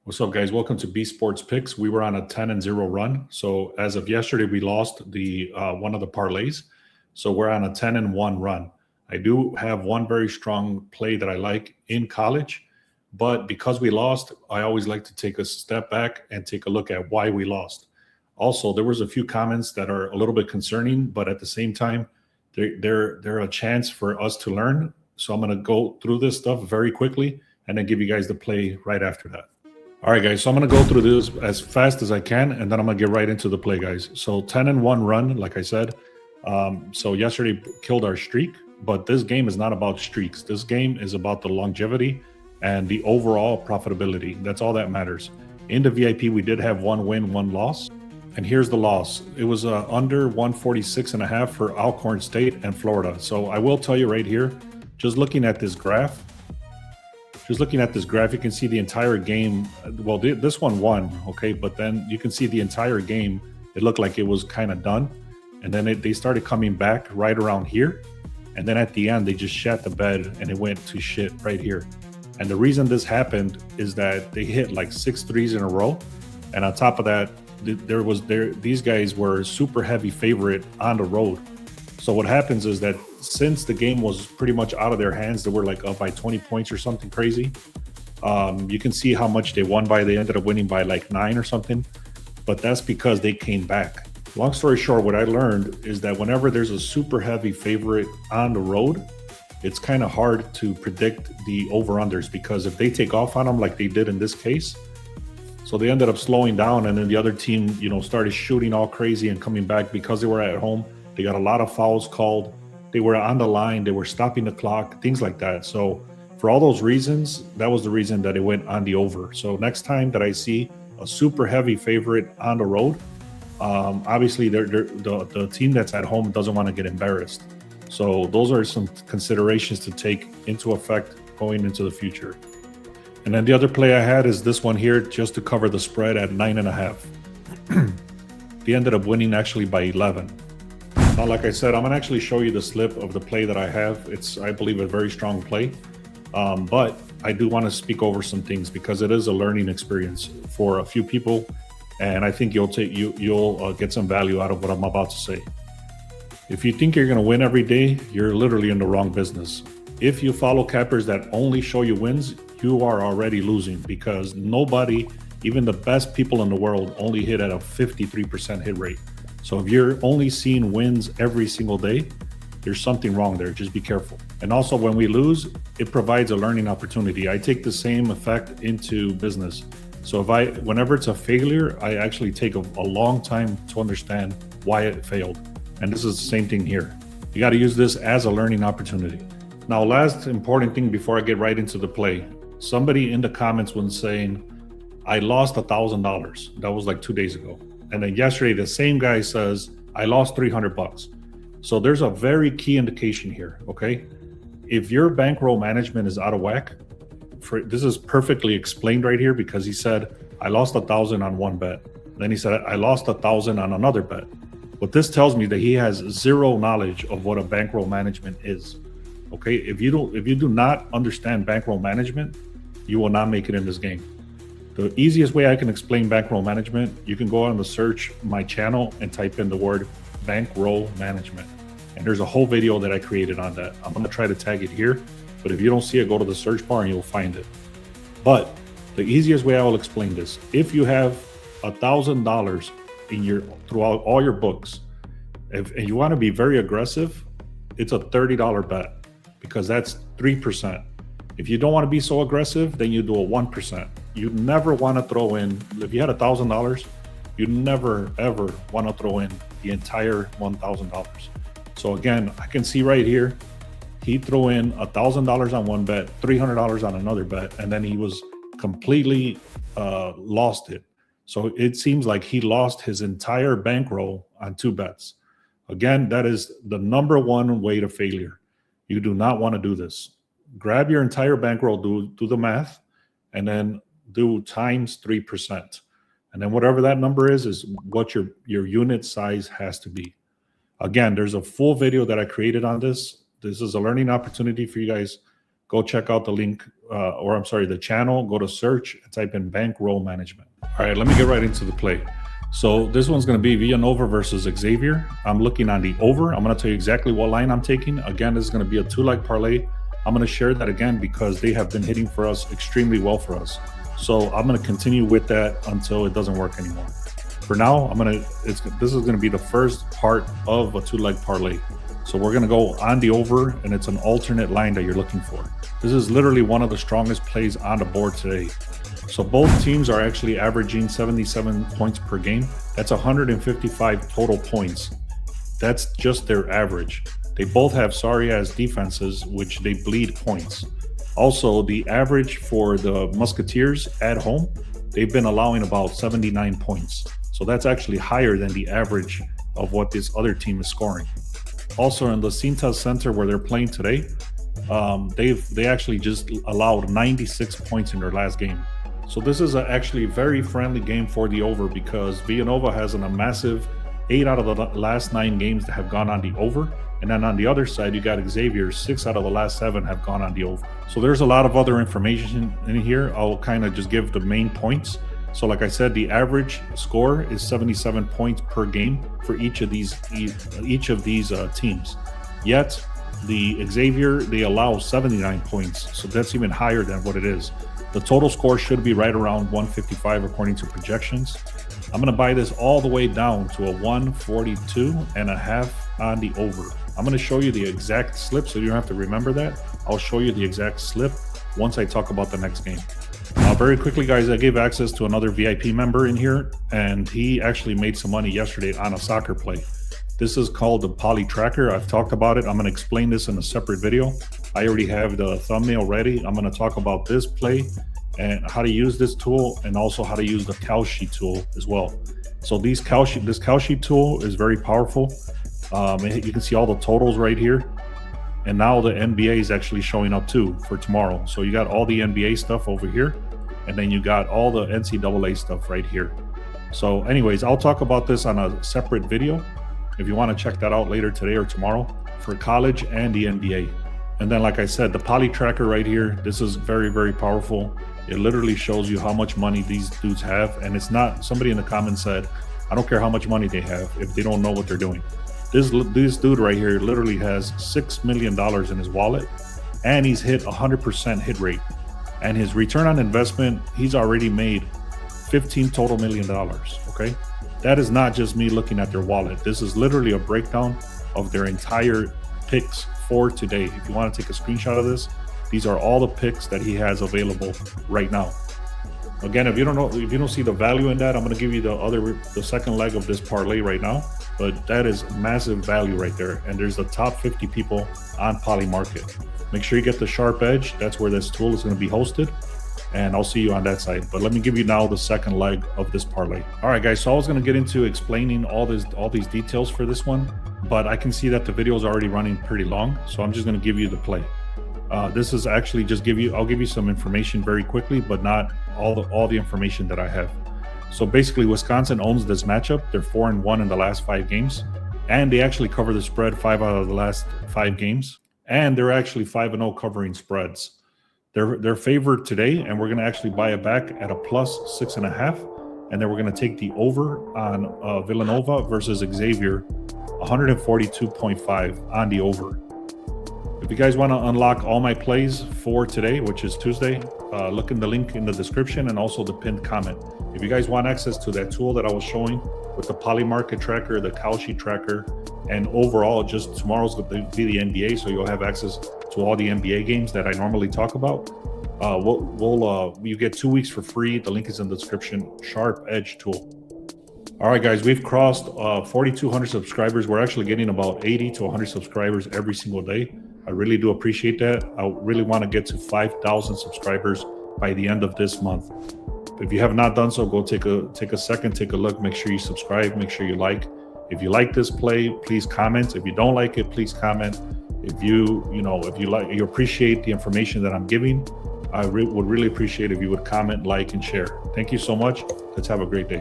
What's up, guys? Welcome to B Sports Picks. We were on a 10-0 run. So as of yesterday, we lost the one of the parlays. So we're on a 10-1 run. I do have one very strong play that I like in college, but because we lost, I always like to take a step back and take a look at why we lost. Also, there was a few comments that are a little bit concerning, but at the same time, they're a chance for us to learn. So I'm going to go through this stuff very quickly and then give you guys the play right after that. All right, guys, so I'm going to go through this as fast as I can, and then I'm going to get right into the play, guys. So 10-1 run, like I said. So yesterday killed our streak, but this game is not about streaks. This game is about the longevity and the overall profitability. That's all that matters. In the VIP, we did have one win, one loss. And here's the loss. It was under 146.5 for Alcorn State and Florida. So I will tell you right here, just looking at this graph, you can see the entire game. Well, this one won, okay? But then you can see the entire game, it looked like it was kind of done. And then they started coming back right around here. And then at the end, they just shat the bed and it went to shit right here. And the reason this happened is that they hit like 6 threes in a row. And on top of that, these guys were super heavy favorite on the road. So what happens is that since the game was pretty much out of their hands, they were like up by 20 points or something crazy. You can see how much they won by. They ended up winning by like 9 or something, but that's because they came back. Long story short, what I learned is that whenever there's a super heavy favorite on the road, it's kind of hard to predict the over-unders, because if they take off on them like they did in this case, so they ended up slowing down, and then the other team, started shooting all crazy and coming back because they were at home. They got a lot of fouls called. They were on the line. They were stopping the clock, things like that. So for all those reasons, that was the reason that it went on the over. So next time that I see a super heavy favorite on the road, obviously the team that's at home doesn't want to get embarrassed. So those are some considerations to take into effect going into the future. And then the other play I had is this one here, just to cover the spread at 9.5. They ended up winning actually by 11. Now, like I said, I'm gonna actually show you the slip of the play that I have. It's, I believe, a very strong play, but I do want to speak over some things because it is a learning experience for a few people, and I think you'll get some value out of what I'm about to say. If you think you're gonna win every day, you're literally in the wrong business. If you follow cappers that only show you wins, you are already losing, because nobody, even the best people in the world, only hit at a 53% hit rate. So if you're only seeing wins every single day, there's something wrong there. Just be careful. And also, when we lose, it provides a learning opportunity. I take the same effect into business. So whenever it's a failure, I actually take a long time to understand why it failed. And this is the same thing here. You got to use this as a learning opportunity. Now, last important thing before I get right into the play, somebody in the comments was saying, I lost $1,000. That was like 2 days ago. And then yesterday, the same guy says, I lost $300. So there's a very key indication here, okay? If your bankroll management is out of whack, this is perfectly explained right here, because he said, I lost 1,000 on one bet. Then he said, I lost 1,000 on another bet. What this tells me that he has zero knowledge of what a bankroll management is, okay? If you do not understand bankroll management, you will not make it in this game. The easiest way I can explain bankroll management, you can go on the search my channel and type in the word bankroll management. And there's a whole video that I created on that. I'm gonna try to tag it here, but if you don't see it, go to the search bar and you'll find it. But the easiest way I will explain this, if you have $1,000 throughout all your books, and you wanna be very aggressive, it's a $30 bet, because that's 3%. If you don't wanna be so aggressive, then you do a 1%. You never want to throw in, if you had $1,000, you never ever want to throw in the entire $1,000. So again, I can see right here, he threw in $1,000 on one bet, $300 on another bet, and then he was completely lost it. So it seems like he lost his entire bankroll on 2 bets. Again, that is the number one way to failure. You do not want to do this. Grab your entire bankroll, do the math, and then do times 3%. And then whatever that number is what your unit size has to be. Again, there's a full video that I created on this. This is a learning opportunity for you guys. go check out the link, the channel. Go to search and type in Bankroll Management. All right, let me get right into the play. So this one's going to be Villanova versus Xavier. I'm looking on the over. I'm going to tell you exactly what line I'm taking. Again, this is going to be a 2-leg parlay. I'm going to share that again because they have been hitting for us extremely well for us. So I'm going to continue with that until it doesn't work anymore. For now, this is going to be the first part of a 2-leg parlay. So we're going to go on the over, and it's an alternate line that you're looking for. This is literally one of the strongest plays on the board today. So both teams are actually averaging 77 points per game. That's 155 total points. That's just their average. They both have sorry-ass defenses, which they bleed points. Also, the average for the Musketeers at home, they've been allowing about 79 points. So that's actually higher than the average of what this other team is scoring. Also, in the Cintas Center where they're playing today, they actually just allowed 96 points in their last game. So this is actually a very friendly game for the over because Villanova has a massive 8 out of the last 9 games that have gone on the over. And then on the other side, you got Xavier, 6 out of the last 7 have gone on the over. So there's a lot of other information in here. I'll kind of just give the main points. So like I said, the average score is 77 points per game for each of these teams. Yet the Xavier, they allow 79 points. So that's even higher than what it is. The total score should be right around 155 according to projections. I'm going to buy this all the way down to a 142.5 on the over. I'm going to show you the exact slip so you don't have to remember that. I'll show you the exact slip once I talk about the next game. Now, very quickly, guys, I gave access to another VIP member in here, and he actually made some money yesterday on a soccer play. This is called the Parlay Tracker. I've talked about it. I'm going to explain this in a separate video. I already have the thumbnail ready. I'm going to talk about this play and how to use this tool, and also how to use the cow sheet tool as well. So this cow sheet tool is very powerful. You can see all the totals right here. And now the NBA is actually showing up too for tomorrow. So you got all the NBA stuff over here, and then you got all the NCAA stuff right here. So anyways, I'll talk about this on a separate video if you want to check that out later today or tomorrow for college and the NBA. And then, like I said, the Parlay Tracker right here, this is very, very powerful. It literally shows you how much money these dudes have. And it's not, somebody in the comments said, I don't care how much money they have if they don't know what they're doing. This dude right here literally has $6 million in his wallet, and he's hit 100% hit rate. And his return on investment, he's already made $15 total million, okay? That is not just me looking at their wallet. This is literally a breakdown of their entire picks for today. If you want to take a screenshot of this, these are all the picks that he has available right now. Again, if you don't see the value in that, I'm going to give you the second leg of this parlay right now. But that is massive value right there. And there's the top 50 people on Parlay Market. Make sure you get the SharpEdge. That's where this tool is going to be hosted. And I'll see you on that side. But let me give you now the second leg of this parlay. All right, guys. So I was going to get into explaining all these details for this one, but I can see that the video is already running pretty long. So I'm just going to give you the play. This is actually just I'll give you some information very quickly, but not all the information that I have. So basically, Wisconsin owns this matchup. They're 4-1 in the last 5 games, and they actually cover the spread 5 out of the last 5 games, and they're actually 5-0 covering spreads. They're favored today, and we're going to actually buy it back at a plus 6.5, and then we're going to take the over on Villanova versus Xavier, 142.5 on the over. If you guys want to unlock all my plays for today, which is Tuesday, look in the link in the description and also the pinned comment. If you guys want access to that tool that I was showing with the Parlay Market Tracker, the cow sheet tracker, and overall, just tomorrow's going to be the NBA, so you'll have access to all the NBA games that I normally talk about. You get 2 weeks for free. The link is in the description. SharpEdge tool. All right, guys, we've crossed 4,200 subscribers. We're actually getting about 80 to 100 subscribers every single day. I really do appreciate that. I really want to get to 5,000 subscribers by the end of this month. If you have not done so, go take a second, take a look. Make sure you subscribe. Make sure you like. If you like this play, please comment. If you don't like it, please comment. If you appreciate the information that I'm giving, I would really appreciate if you would comment, like, and share. Thank you so much. Let's have a great day.